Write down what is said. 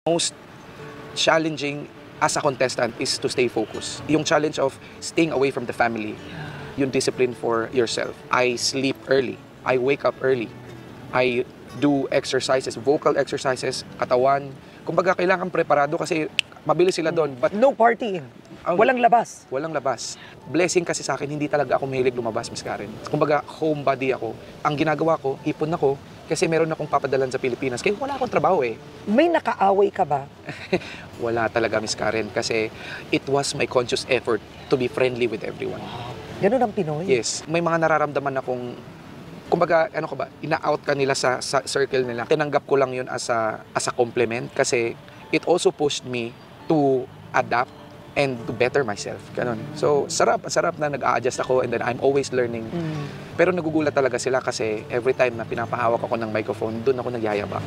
Most challenging as a contestant is to stay focused. Yung challenge of staying away from the family, yung discipline for yourself. I sleep early. I wake up early. I do exercises, vocal exercises, katawan. Kumbaga, kailangan preparado kasi mabilis sila doon. But no partying. Walang labas. Walang labas. Blessing kasi sa akin, hindi talaga ako mahilig lumabas, Miss Karen. Kumbaga, homebody ako. Ang ginagawa ko, ipon ako, kasi meron akong papadalan sa Pilipinas. Kaya wala akong trabaho eh. May nakaaway ka ba? Wala talaga, Miss Karen, kasi it was my conscious effort to be friendly with everyone. Ganun ang Pinoy? Yes. May mga nararamdaman akong, kumbaga, ano ka ba, ina-out ka nila sa circle nila. Tinanggap ko lang yun as a compliment kasi it also pushed me to adapt and to better myself. Ganun. So, sarap na nag-a-adjust ako and then I'm always learning. Pero nagugulat talaga sila kasi every time na pinapahawak ako ng microphone, doon ako nagyayabang.